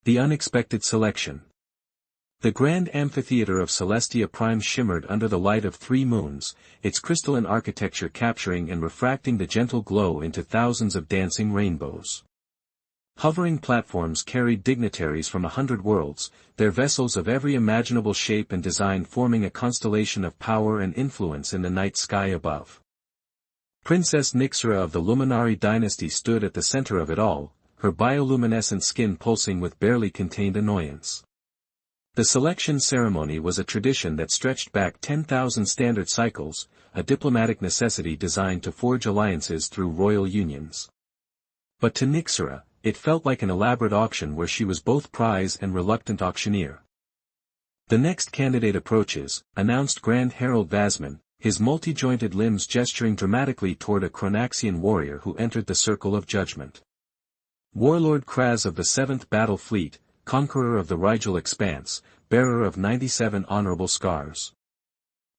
The unexpected selection. The grand amphitheater of Celestia Prime shimmered under the light of 3 moons, its crystalline architecture capturing and refracting the gentle glow into thousands of dancing rainbows. Hovering platforms carried dignitaries from 100 worlds, their vessels of every imaginable shape and design forming a constellation of power and influence in the night sky above. Princess Nyxera of the Luminari dynasty stood at the center of it all, her bioluminescent skin pulsing with barely contained annoyance. The selection ceremony was a tradition that stretched back 10,000 standard cycles, a diplomatic necessity designed to forge alliances through royal unions. But to Nyxera, it felt like an elaborate auction where she was both prize and reluctant auctioneer. "The next candidate approaches," announced Grand Herald Vasman, his multi-jointed limbs gesturing dramatically toward a Chronaxian warrior who entered the circle of judgment. Warlord Kraz of the 7th Battle Fleet, conqueror of the Rigel Expanse, bearer of 97 honorable scars.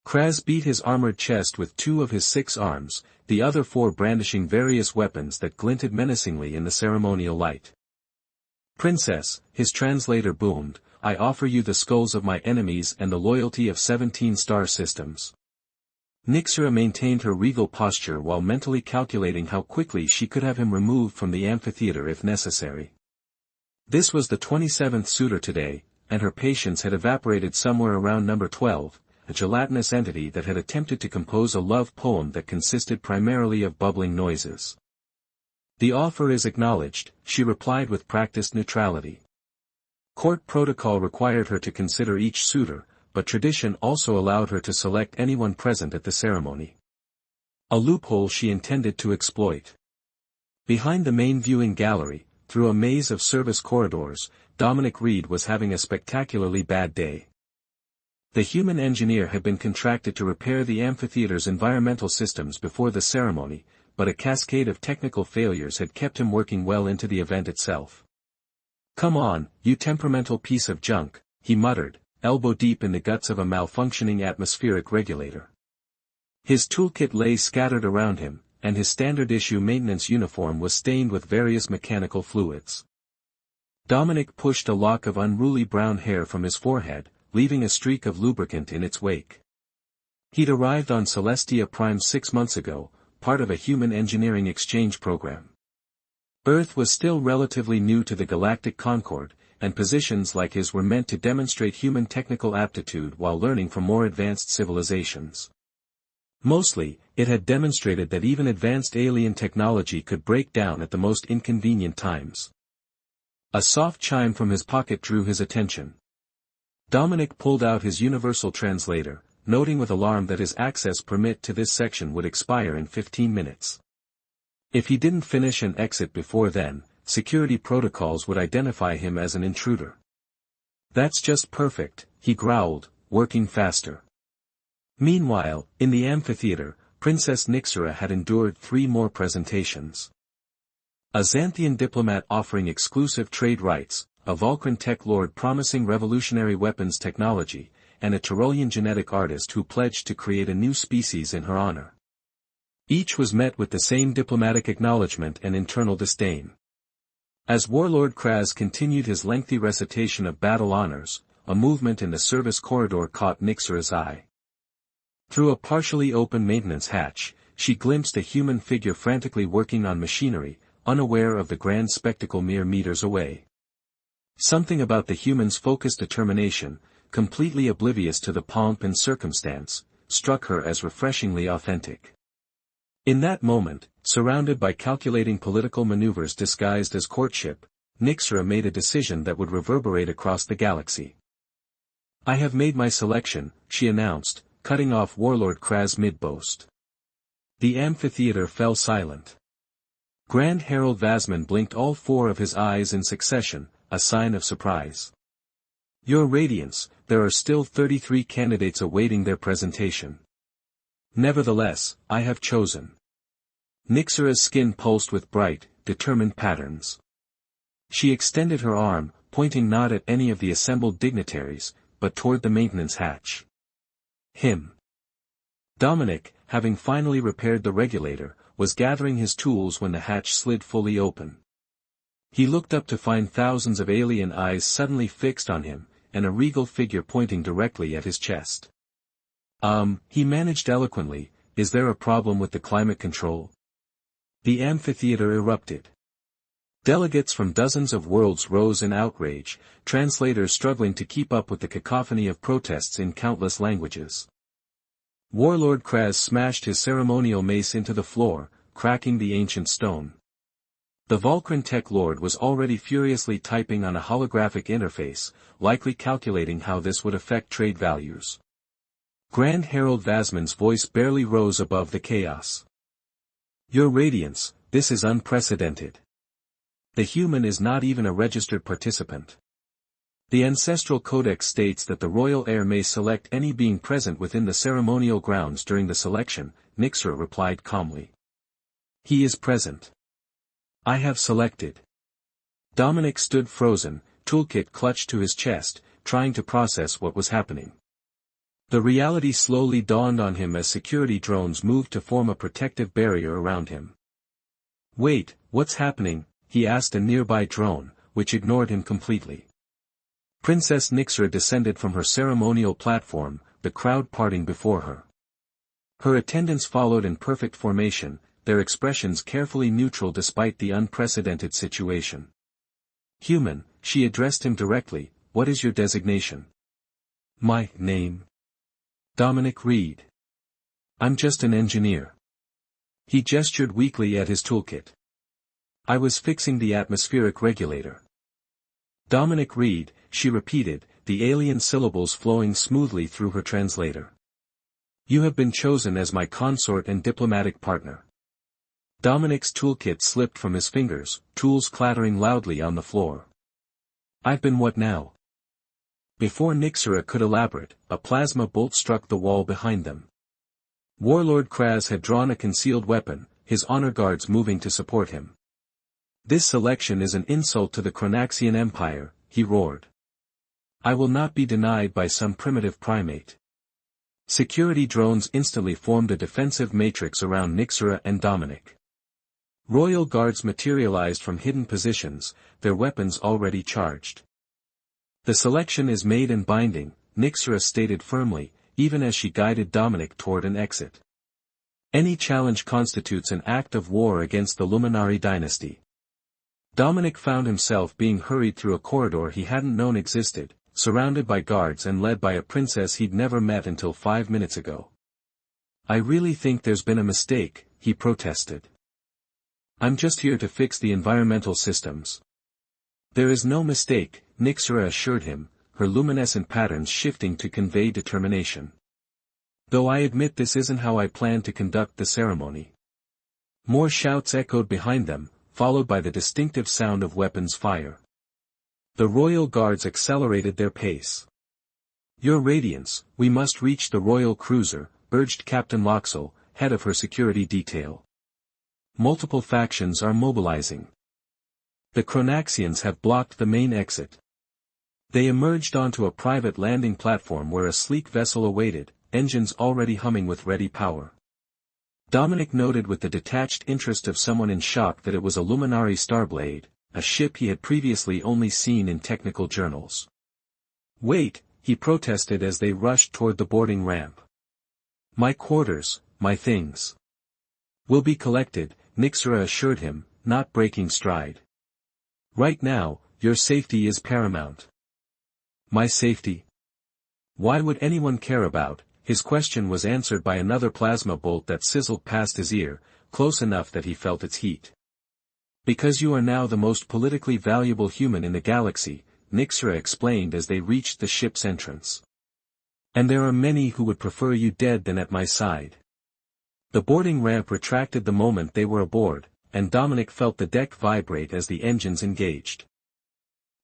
Kraz beat his armored chest with 2 of his 6 arms, the other 4 brandishing various weapons that glinted menacingly in the ceremonial light. "Princess," his translator boomed, "I offer you the skulls of my enemies and the loyalty of 17 star systems." Nyxera maintained her regal posture while mentally calculating how quickly she could have him removed from the amphitheater if necessary. This was the 27th suitor today, and her patience had evaporated somewhere around number 12, a gelatinous entity that had attempted to compose a love poem that consisted primarily of bubbling noises. "The offer is acknowledged," she replied with practiced neutrality. Court protocol required her to consider each suitor, but tradition also allowed her to select anyone present at the ceremony. A loophole she intended to exploit. Behind the main viewing gallery, through a maze of service corridors, Dominic Reed was having a spectacularly bad day. The human engineer had been contracted to repair the amphitheater's environmental systems before the ceremony, but a cascade of technical failures had kept him working well into the event itself. "Come on, you temperamental piece of junk," he muttered, elbow deep in the guts of a malfunctioning atmospheric regulator. His toolkit lay scattered around him, and his standard-issue maintenance uniform was stained with various mechanical fluids. Dominic pushed a lock of unruly brown hair from his forehead, leaving a streak of lubricant in its wake. He'd arrived on Celestia Prime 6 months ago, part of a human engineering exchange program. Earth was still relatively new to the Galactic Concord, and positions like his were meant to demonstrate human technical aptitude while learning from more advanced civilizations. Mostly, it had demonstrated that even advanced alien technology could break down at the most inconvenient times. A soft chime from his pocket drew his attention. Dominic pulled out his universal translator, noting with alarm that his access permit to this section would expire in 15 minutes. If he didn't finish and exit before then, security protocols would identify him as an intruder. "That's just perfect," he growled, working faster. Meanwhile, in the amphitheater, Princess Nyxera had endured 3 more presentations. A Xanthian diplomat offering exclusive trade rights, a Vulcan tech lord promising revolutionary weapons technology, and a Tyrolean genetic artist who pledged to create a new species in her honor. Each was met with the same diplomatic acknowledgement and internal disdain. As Warlord Kraz continued his lengthy recitation of battle honors, a movement in the service corridor caught Nyxera's eye. Through a partially open maintenance hatch, she glimpsed a human figure frantically working on machinery, unaware of the grand spectacle mere meters away. Something about the human's focused determination, completely oblivious to the pomp and circumstance, struck her as refreshingly authentic. In that moment, surrounded by calculating political maneuvers disguised as courtship, Nyxera made a decision that would reverberate across the galaxy. "I have made my selection," she announced, cutting off Warlord Kraz mid-boast. The amphitheater fell silent. Grand Herald Vasman blinked all 4 of his eyes in succession, a sign of surprise. "Your Radiance, there are still 33 candidates awaiting their presentation. Nevertheless, I have chosen." Nyxera's skin pulsed with bright, determined patterns. She extended her arm, pointing not at any of the assembled dignitaries, but toward the maintenance hatch. "Him." Dominic, having finally repaired the regulator, was gathering his tools when the hatch slid fully open. He looked up to find thousands of alien eyes suddenly fixed on him, and a regal figure pointing directly at his chest. He managed eloquently, is there a problem with the climate control? The amphitheater erupted. Delegates from dozens of worlds rose in outrage, translators struggling to keep up with the cacophony of protests in countless languages. Warlord Kraz smashed his ceremonial mace into the floor, cracking the ancient stone. The Vulcan Tech Lord was already furiously typing on a holographic interface, likely calculating how this would affect trade values. Grand Herald Vasman's voice barely rose above the chaos. Your Radiance, this is unprecedented. The human is not even a registered participant. The Ancestral Codex states that the royal heir may select any being present within the ceremonial grounds during the selection, Nixra replied calmly. He is present. I have selected. Dominic stood frozen, toolkit clutched to his chest, trying to process what was happening. The reality slowly dawned on him as security drones moved to form a protective barrier around him. Wait, what's happening? He asked a nearby drone, which ignored him completely. Princess Nixra descended from her ceremonial platform, the crowd parting before her. Her attendants followed in perfect formation, their expressions carefully neutral despite the unprecedented situation. Human, she addressed him directly, what is your designation? My name? Dominic Reed. I'm just an engineer. He gestured weakly at his toolkit. I was fixing the atmospheric regulator. Dominic Reed, she repeated, the alien syllables flowing smoothly through her translator. You have been chosen as my consort and diplomatic partner. Dominic's toolkit slipped from his fingers, tools clattering loudly on the floor. I've been what now? Before Nixra could elaborate, a plasma bolt struck the wall behind them. Warlord Kraz had drawn a concealed weapon, his honor guards moving to support him. This selection is an insult to the Chronaxian Empire, he roared. I will not be denied by some primitive primate. Security drones instantly formed a defensive matrix around Nixra and Dominic. Royal guards materialized from hidden positions, their weapons already charged. The selection is made and binding, Nixra stated firmly, even as she guided Dominic toward an exit. Any challenge constitutes an act of war against the Luminari dynasty. Dominic found himself being hurried through a corridor he hadn't known existed, surrounded by guards and led by a princess he'd never met until 5 minutes ago. I really think there's been a mistake, he protested. I'm just here to fix the environmental systems. There is no mistake, Nixra assured him, her luminescent patterns shifting to convey determination. Though I admit this isn't how I plan to conduct the ceremony. More shouts echoed behind them, followed by the distinctive sound of weapons fire. The royal guards accelerated their pace. Your Radiance, we must reach the royal cruiser, urged Captain Loxel, head of her security detail. Multiple factions are mobilizing. The Chronaxians have blocked the main exit. They emerged onto a private landing platform where a sleek vessel awaited, engines already humming with ready power. Dominic noted with the detached interest of someone in shock that it was a Luminari Starblade, a ship he had previously only seen in technical journals. Wait, he protested as they rushed toward the boarding ramp. My quarters, my things. Will be collected, Nixra assured him, not breaking stride. Right now, your safety is paramount. My safety? Why would anyone care about? His question was answered by another plasma bolt that sizzled past his ear, close enough that he felt its heat. Because you are now the most politically valuable human in the galaxy, Nixra explained as they reached the ship's entrance. And there are many who would prefer you dead than at my side. The boarding ramp retracted the moment they were aboard, and Dominic felt the deck vibrate as the engines engaged.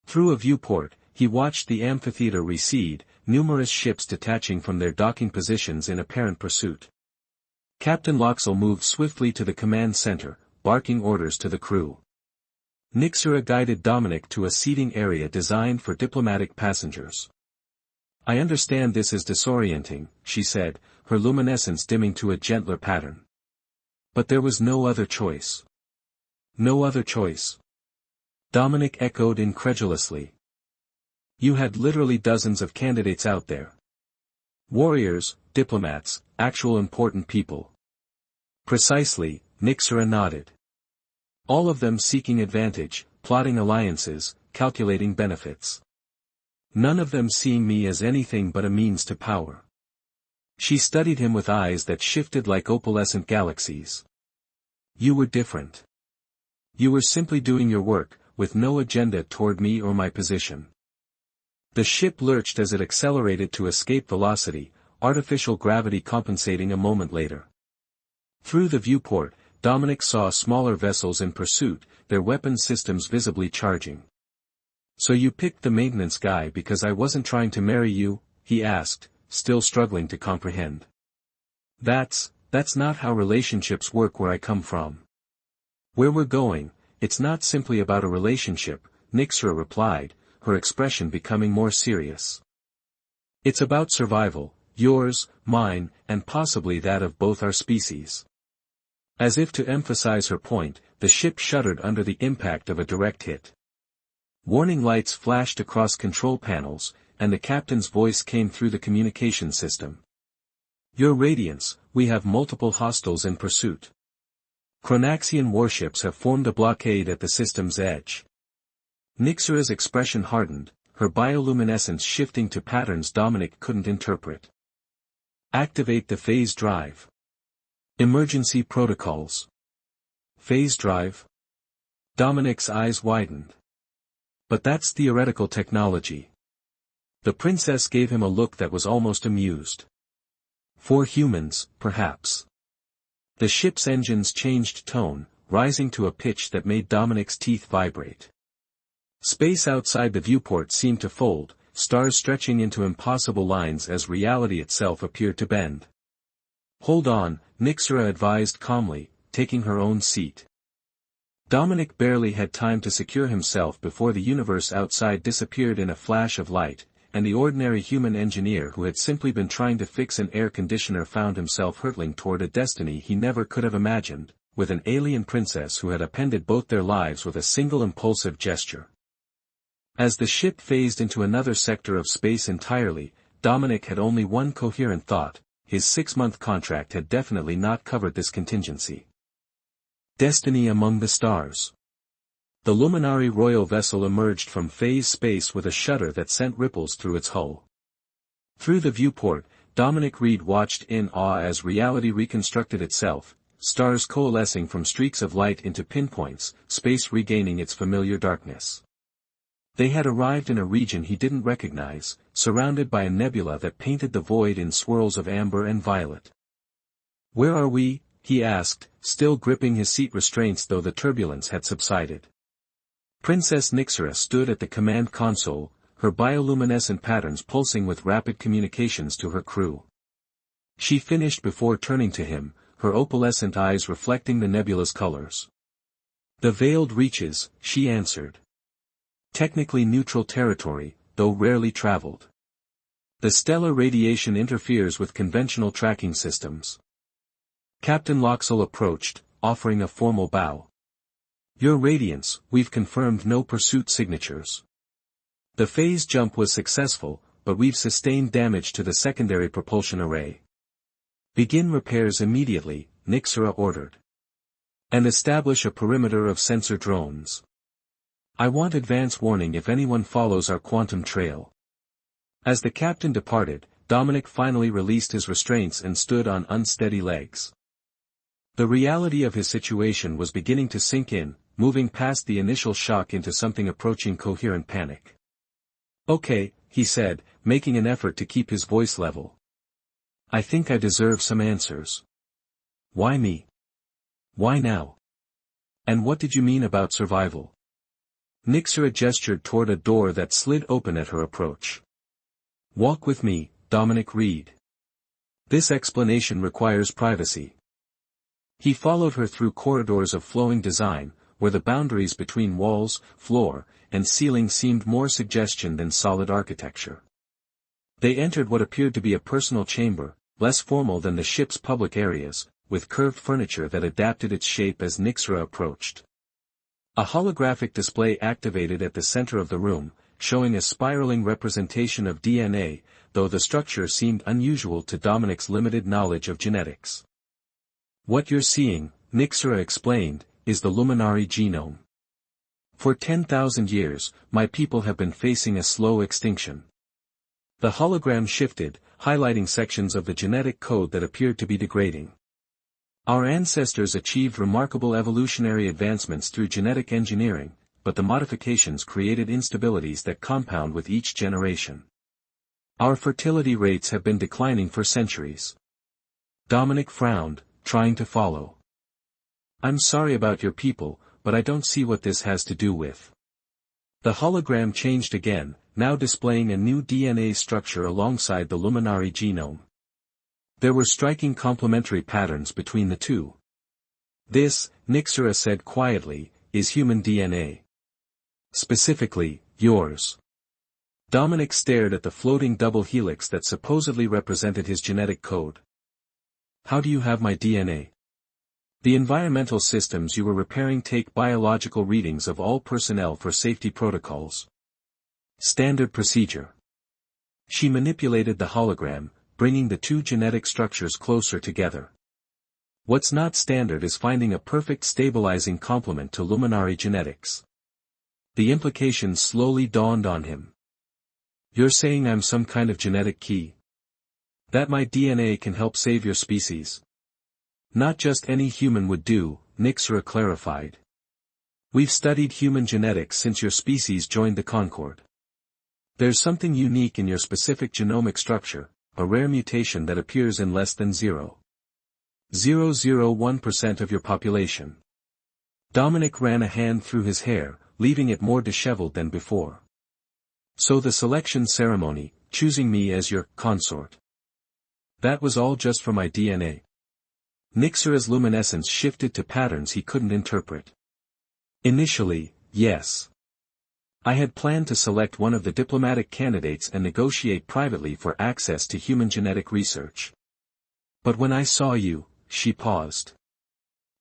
Through a viewport, he watched the amphitheater recede, numerous ships detaching from their docking positions in apparent pursuit. Captain Loxel moved swiftly to the command center, barking orders to the crew. Nixra guided Dominic to a seating area designed for diplomatic passengers. I understand this is disorienting, she said, her luminescence dimming to a gentler pattern. But there was no other choice. No other choice. Dominic echoed incredulously. You had literally dozens of candidates out there. Warriors, diplomats, actual important people. Precisely, Nixera nodded. All of them seeking advantage, plotting alliances, calculating benefits. None of them seeing me as anything but a means to power. She studied him with eyes that shifted like opalescent galaxies. You were different. You were simply doing your work, with no agenda toward me or my position. The ship lurched as it accelerated to escape velocity, artificial gravity compensating a moment later. Through the viewport, Dominic saw smaller vessels in pursuit, their weapon systems visibly charging. So you picked the maintenance guy because I wasn't trying to marry you? He asked, still struggling to comprehend. That's not how relationships work where I come from. Where we're going, it's not simply about a relationship, Nixera replied, her expression becoming more serious. It's about survival, yours, mine, and possibly that of both our species. As if to emphasize her point, the ship shuddered under the impact of a direct hit. Warning lights flashed across control panels, and the captain's voice came through the communication system. Your Radiance, we have multiple hostiles in pursuit. Chronaxian warships have formed a blockade at the system's edge. Nixera's expression hardened, her bioluminescence shifting to patterns Dominic couldn't interpret. Activate the phase drive. Emergency protocols. Phase drive? Dominic's eyes widened. But that's theoretical technology. The princess gave him a look that was almost amused. For humans, perhaps. The ship's engines changed tone, rising to a pitch that made Dominic's teeth vibrate. Space outside the viewport seemed to fold, stars stretching into impossible lines as reality itself appeared to bend. Hold on, Nixera advised calmly, taking her own seat. Dominic barely had time to secure himself before the universe outside disappeared in a flash of light, and the ordinary human engineer who had simply been trying to fix an air conditioner found himself hurtling toward a destiny he never could have imagined, with an alien princess who had appended both their lives with a single impulsive gesture. As the ship phased into another sector of space entirely, Dominic had only one coherent thought: his 6-month contract had definitely not covered this contingency. Destiny among the stars. The Luminary Royal vessel emerged from phase space with a shudder that sent ripples through its hull. Through the viewport, Dominic Reed watched in awe as reality reconstructed itself, stars coalescing from streaks of light into pinpoints, space regaining its familiar darkness. They had arrived in a region he didn't recognize, surrounded by a nebula that painted the void in swirls of amber and violet. Where are we? He asked, still gripping his seat restraints though the turbulence had subsided. Princess Nixera stood at the command console, her bioluminescent patterns pulsing with rapid communications to her crew. She finished before turning to him, her opalescent eyes reflecting the nebula's colors. The veiled reaches, she answered. Technically neutral territory, though rarely traveled. The stellar radiation interferes with conventional tracking systems. Captain Loxell approached, offering a formal bow. Your Radiance, we've confirmed no pursuit signatures. The phase jump was successful, but we've sustained damage to the secondary propulsion array. Begin repairs immediately, Nixera ordered. And establish a perimeter of sensor drones. I want advance warning if anyone follows our quantum trail. As the captain departed, Dominic finally released his restraints and stood on unsteady legs. The reality of his situation was beginning to sink in, moving past the initial shock into something approaching coherent panic. Okay, he said, making an effort to keep his voice level. I think I deserve some answers. Why me? Why now? And what did you mean about survival? Nixera gestured toward a door that slid open at her approach. Walk with me, Dominic Reed. This explanation requires privacy. He followed her through corridors of flowing design, where the boundaries between walls, floor, and ceiling seemed more suggestion than solid architecture. They entered what appeared to be a personal chamber, less formal than the ship's public areas, with curved furniture that adapted its shape as Nixera approached. A holographic display activated at the center of the room, showing a spiraling representation of DNA, though the structure seemed unusual to Dominic's limited knowledge of genetics. What you're seeing, Nixera explained, is the luminary genome. For 10,000 years, my people have been facing a slow extinction. The hologram shifted, highlighting sections of the genetic code that appeared to be degrading. Our ancestors achieved remarkable evolutionary advancements through genetic engineering, but the modifications created instabilities that compound with each generation. Our fertility rates have been declining for centuries. Dominic frowned, trying to follow. I'm sorry about your people, but I don't see what this has to do with. The hologram changed again, now displaying a new DNA structure alongside the luminary genome. There were striking complementary patterns between the two. This, Nixera said quietly, is human DNA. Specifically, yours. Dominic stared at the floating double helix that supposedly represented his genetic code. How do you have my DNA? The environmental systems you were repairing take biological readings of all personnel for safety protocols. Standard procedure. She manipulated the hologram, bringing the two genetic structures closer together. What's not standard is finding a perfect stabilizing complement to luminary genetics. The implications slowly dawned on him. You're saying I'm some kind of genetic key? That my DNA can help save your species? Not just any human would do, Nixera clarified. We've studied human genetics since your species joined the Concord. There's something unique in your specific genomic structure, a rare mutation that appears in less than 0.001% of your population. Dominic ran a hand through his hair, leaving it more disheveled than before. So the selection ceremony, choosing me as your consort. That was all just for my DNA. Nixera's luminescence shifted to patterns he couldn't interpret. Initially, yes. I had planned to select one of the diplomatic candidates and negotiate privately for access to human genetic research. But when I saw you, she paused.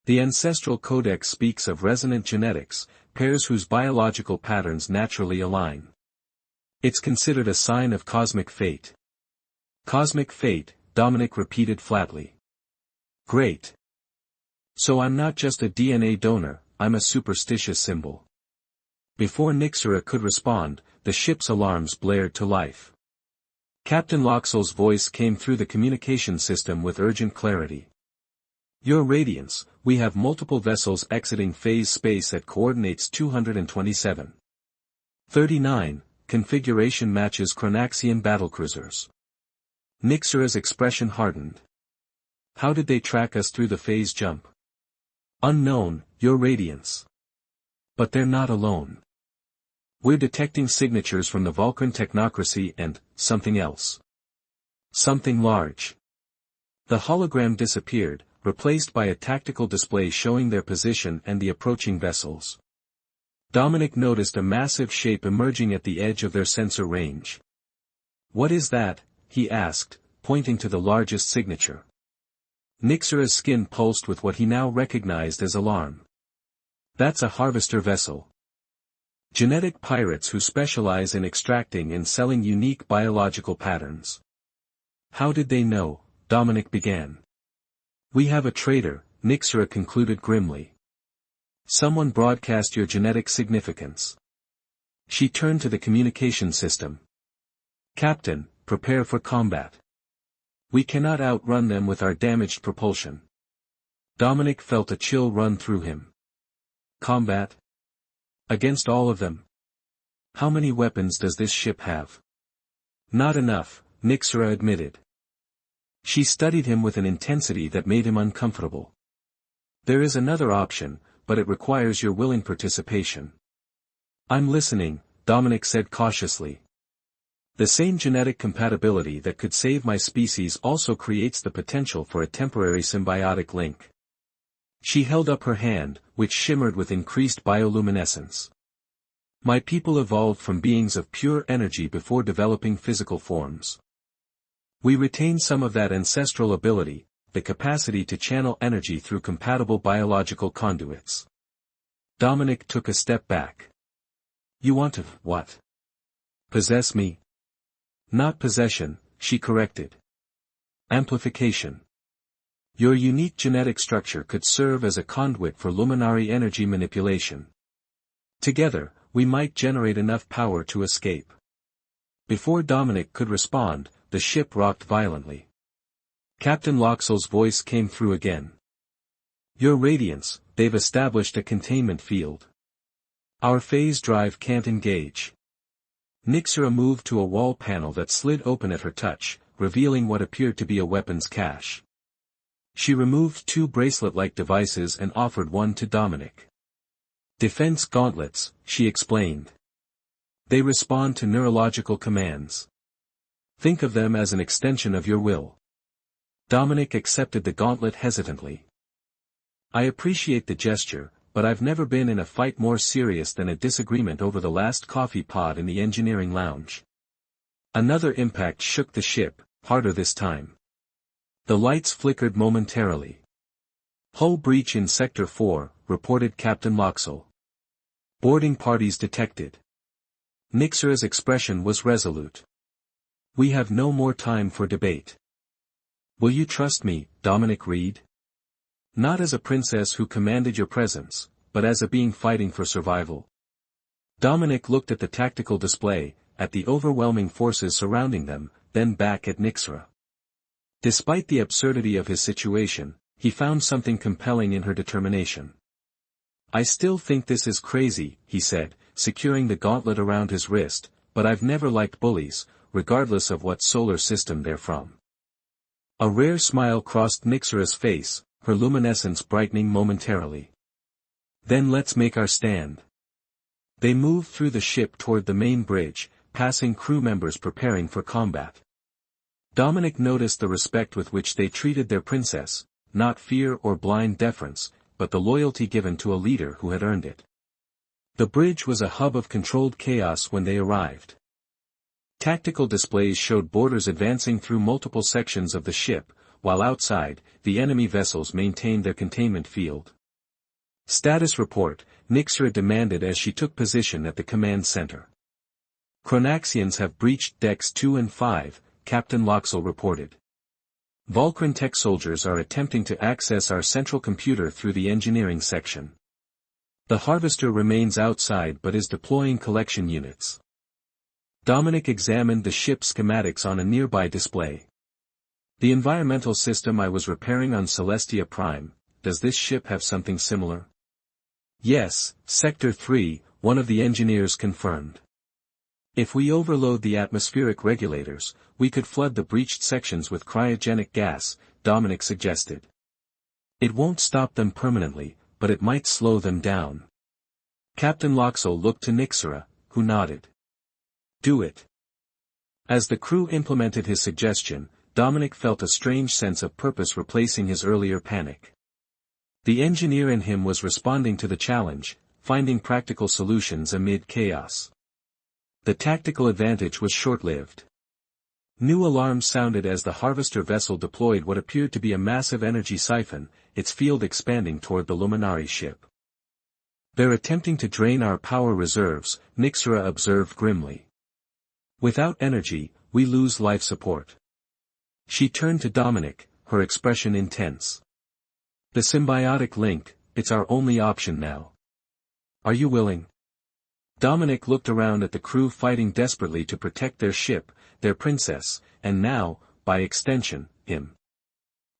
The ancestral codex speaks of resonant genetics, pairs whose biological patterns naturally align. It's considered a sign of cosmic fate. Cosmic fate, Dominic repeated flatly. Great. So I'm not just a DNA donor, I'm a superstitious symbol. Before Nixera could respond, the ship's alarms blared to life. Captain Loxell's voice came through the communication system with urgent clarity. Your Radiance, we have multiple vessels exiting phase space at coordinates 227. 39, configuration matches Chronaxian battlecruisers. Nixera's expression hardened. How did they track us through the phase jump? Unknown, Your Radiance. But they're not alone. We're detecting signatures from the Vulcan technocracy and something else. Something large. The hologram disappeared, replaced by a tactical display showing their position and the approaching vessels. Dominic noticed a massive shape emerging at the edge of their sensor range. What is that? He asked, pointing to the largest signature. Nixera's skin pulsed with what he now recognized as alarm. That's a harvester vessel. Genetic pirates who specialize in extracting and selling unique biological patterns. How did they know? Dominic began. We have a traitor, Nixera concluded grimly. Someone broadcast your genetic significance. She turned to the communication system. Captain, prepare for combat. We cannot outrun them with our damaged propulsion. Dominic felt a chill run through him. Combat? Against all of them? How many weapons does this ship have? Not enough, Nixera admitted. She studied him with an intensity that made him uncomfortable. There is another option, but it requires your willing participation. I'm listening, Dominic said cautiously. The same genetic compatibility that could save my species also creates the potential for a temporary symbiotic link. She held up her hand, which shimmered with increased bioluminescence. My people evolved from beings of pure energy before developing physical forms. We retain some of that ancestral ability, the capacity to channel energy through compatible biological conduits. Dominic took a step back. You want to, what? Possess me? Not possession, she corrected. Amplification. Your unique genetic structure could serve as a conduit for luminary energy manipulation. Together, we might generate enough power to escape. Before Dominic could respond, the ship rocked violently. Captain Loxell's voice came through again. Your radiance, they've established a containment field. Our phase drive can't engage. Nixera moved to a wall panel that slid open at her touch, revealing what appeared to be a weapons cache. She removed 2 bracelet-like devices and offered one to Dominic. Defense gauntlets, she explained. They respond to neurological commands. Think of them as an extension of your will. Dominic accepted the gauntlet hesitantly. I appreciate the gesture, but I've never been in a fight more serious than a disagreement over the last coffee pod in the engineering lounge. Another impact shook the ship, harder this time. The lights flickered momentarily. Hull breach in Sector 4, reported Captain Loxell. Boarding parties detected. Nixera's expression was resolute. We have no more time for debate. Will you trust me, Dominic Reed? Not as a princess who commanded your presence, but as a being fighting for survival. Dominic looked at the tactical display, at the overwhelming forces surrounding them, then back at Nixera. Despite the absurdity of his situation, he found something compelling in her determination. I still think this is crazy, he said, securing the gauntlet around his wrist, but I've never liked bullies, regardless of what solar system they're from. A rare smile crossed Nixera's face, her luminescence brightening momentarily. Then let's make our stand. They moved through the ship toward the main bridge, passing crew members preparing for combat. Dominic noticed the respect with which they treated their princess, not fear or blind deference, but the loyalty given to a leader who had earned it. The bridge was a hub of controlled chaos when they arrived. Tactical displays showed boarders advancing through multiple sections of the ship, while outside, the enemy vessels maintained their containment field. Status report, Nixera demanded as she took position at the command center. Chronaxians have breached decks 2 and 5, Captain Loxell reported. Vulcan tech soldiers are attempting to access our central computer through the engineering section. The harvester remains outside but is deploying collection units. Dominic examined the ship's schematics on a nearby display. The environmental system I was repairing on Celestia Prime, does this ship have something similar? Yes, Sector 3, one of the engineers confirmed. If we overload the atmospheric regulators, we could flood the breached sections with cryogenic gas, Dominic suggested. It won't stop them permanently, but it might slow them down. Captain Loxell looked to Nixera, who nodded. Do it. As the crew implemented his suggestion, Dominic felt a strange sense of purpose replacing his earlier panic. The engineer in him was responding to the challenge, finding practical solutions amid chaos. The tactical advantage was short-lived. New alarms sounded as the harvester vessel deployed what appeared to be a massive energy siphon, its field expanding toward the Luminari ship. They're attempting to drain our power reserves, Nixera observed grimly. Without energy, we lose life support. She turned to Dominic, her expression intense. The symbiotic link, it's our only option now. Are you willing? Dominic looked around at the crew fighting desperately to protect their ship, their princess, and now, by extension, him.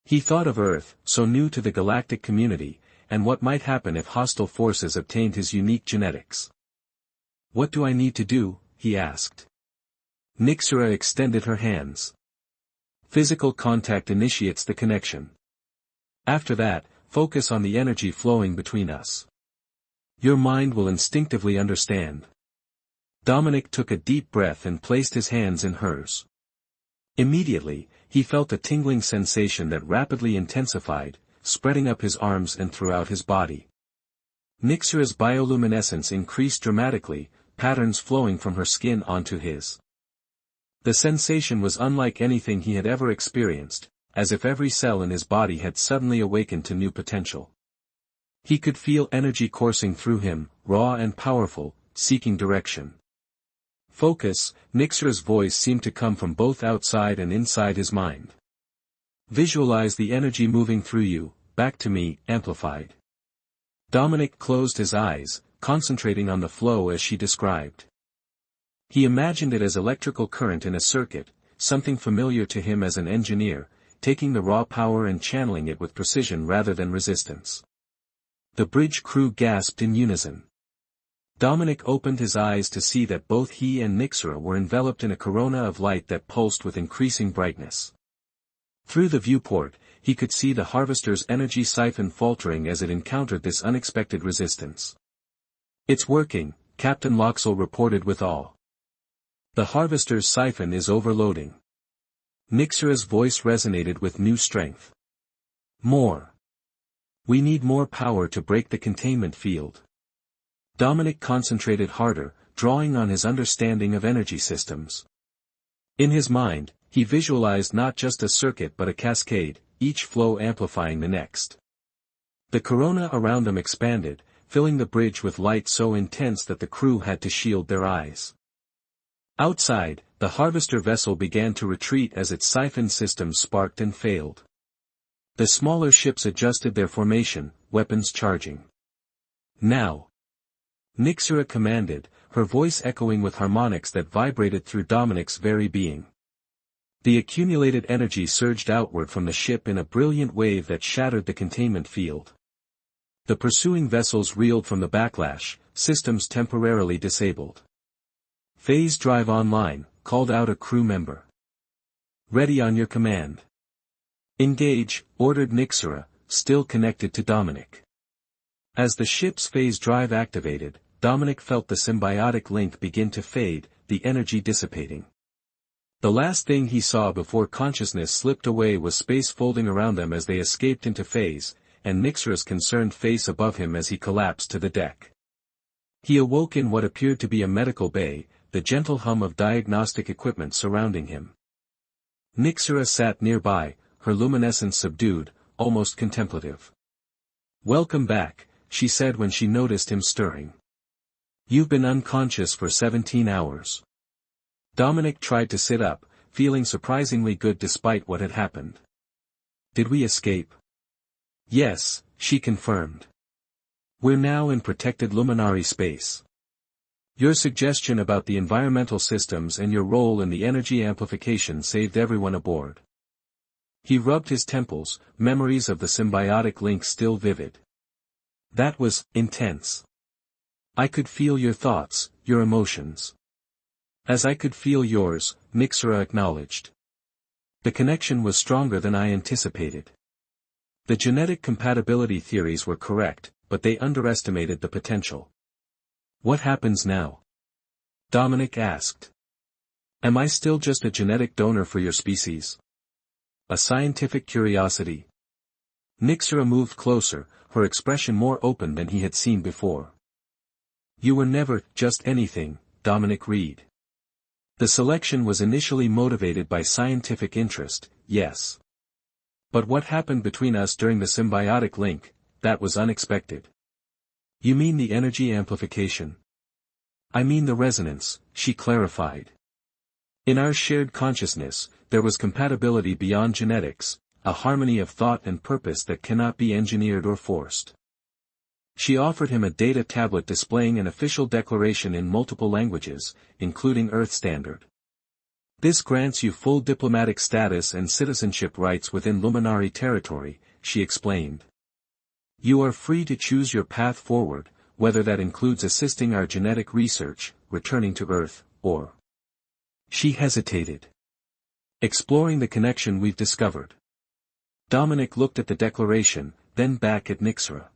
He thought of Earth, so new to the galactic community, and what might happen if hostile forces obtained his unique genetics. What do I need to do? He asked. Nixera extended her hands. Physical contact initiates the connection. After that, focus on the energy flowing between us. Your mind will instinctively understand. Dominic took a deep breath and placed his hands in hers. Immediately, he felt a tingling sensation that rapidly intensified, spreading up his arms and throughout his body. Nixera's bioluminescence increased dramatically, patterns flowing from her skin onto his. The sensation was unlike anything he had ever experienced, as if every cell in his body had suddenly awakened to new potential. He could feel energy coursing through him, raw and powerful, seeking direction. Focus, Nixera's voice seemed to come from both outside and inside his mind. Visualize the energy moving through you, back to me, amplified. Dominic closed his eyes, concentrating on the flow as she described. He imagined it as electrical current in a circuit, something familiar to him as an engineer, taking the raw power and channeling it with precision rather than resistance. The bridge crew gasped in unison. Dominic opened his eyes to see that both he and Nixera were enveloped in a corona of light that pulsed with increasing brightness. Through the viewport, he could see the harvester's energy siphon faltering as it encountered this unexpected resistance. "It's working," Captain Loxell reported with awe. "The harvester's siphon is overloading." Nixera's voice resonated with new strength. "More. We need more power to break the containment field." Dominic concentrated harder, drawing on his understanding of energy systems. In his mind, he visualized not just a circuit but a cascade, each flow amplifying the next. The corona around them expanded, filling the bridge with light so intense that the crew had to shield their eyes. Outside, the harvester vessel began to retreat as its siphon system sparked and failed. The smaller ships adjusted their formation, weapons charging. "Now!" Nixera commanded, her voice echoing with harmonics that vibrated through Dominic's very being. The accumulated energy surged outward from the ship in a brilliant wave that shattered the containment field. The pursuing vessels reeled from the backlash, systems temporarily disabled. "Phase drive online," called out a crew member. "Ready on your command." "Engage," ordered Nixera, still connected to Dominic. As the ship's phase drive activated, Dominic felt the symbiotic link begin to fade, the energy dissipating. The last thing he saw before consciousness slipped away was space folding around them as they escaped into phase, and Nixera's concerned face above him as he collapsed to the deck. He awoke in what appeared to be a medical bay, the gentle hum of diagnostic equipment surrounding him. Nixera sat nearby, her luminescence subdued, almost contemplative. "Welcome back," she said when she noticed him stirring. "You've been unconscious for 17 hours. Dominic tried to sit up, feeling surprisingly good despite what had happened. "Did we escape?" "Yes," she confirmed. "We're now in protected luminary space. Your suggestion about the environmental systems and your role in the energy amplification saved everyone aboard." He rubbed his temples, memories of the symbiotic link still vivid. "That was intense. I could feel your thoughts, your emotions." "As I could feel yours," Nixera acknowledged. "The connection was stronger than I anticipated. The genetic compatibility theories were correct, but they underestimated the potential." "What happens now?" Dominic asked. "Am I still just a genetic donor for your species? A scientific curiosity?" Nixera moved closer, her expression more open than he had seen before. "You were never just anything, Dominic Reed. The selection was initially motivated by scientific interest, yes. But what happened between us during the symbiotic link, that was unexpected." "You mean the energy amplification?" "I mean the resonance," she clarified. "In our shared consciousness, there was compatibility beyond genetics, a harmony of thought and purpose that cannot be engineered or forced." She offered him a data tablet displaying an official declaration in multiple languages, including Earth Standard. "This grants you full diplomatic status and citizenship rights within Luminary territory," she explained. "You are free to choose your path forward, whether that includes assisting our genetic research, returning to Earth, or—" She hesitated. "Exploring the connection we've discovered." Dominic looked at the declaration, then back at Nixera.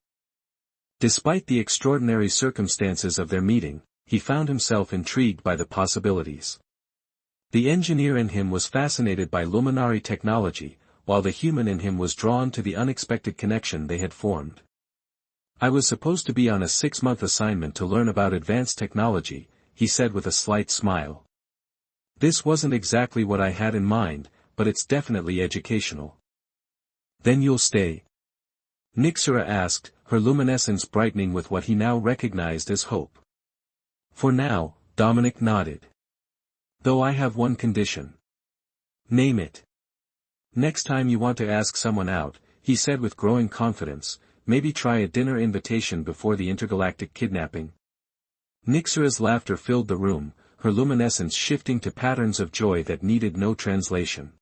Despite the extraordinary circumstances of their meeting, he found himself intrigued by the possibilities. The engineer in him was fascinated by luminary technology, while the human in him was drawn to the unexpected connection they had formed. "I was supposed to be on a 6-month assignment to learn about advanced technology," he said with a slight smile. "This wasn't exactly what I had in mind, but it's definitely educational." "Then you'll stay?" Nixera asked, her luminescence brightening with what he now recognized as hope. "For now," Dominic nodded. "Though I have one condition." "Name it." "Next time you want to ask someone out," he said with growing confidence, "maybe try a dinner invitation before the intergalactic kidnapping." Nixura's laughter filled the room, her luminescence shifting to patterns of joy that needed no translation.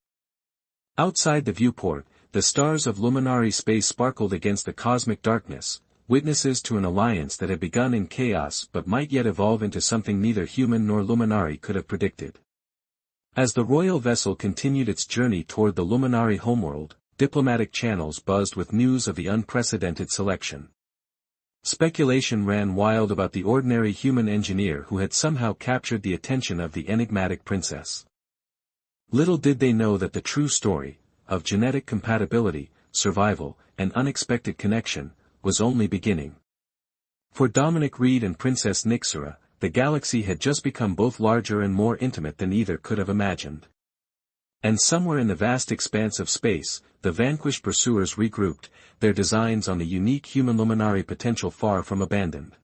Outside the viewport, the stars of luminary space sparkled against the cosmic darkness, witnesses to an alliance that had begun in chaos but might yet evolve into something neither human nor luminary could have predicted. As the royal vessel continued its journey toward the luminary homeworld, diplomatic channels buzzed with news of the unprecedented selection. Speculation ran wild about the ordinary human engineer who had somehow captured the attention of the enigmatic princess. Little did they know that the true story, of genetic compatibility, survival, and unexpected connection, was only beginning. For Dominic Reed and Princess Nixura, the galaxy had just become both larger and more intimate than either could have imagined. And somewhere in the vast expanse of space, the vanquished pursuers regrouped, their designs on the unique human luminary potential far from abandoned.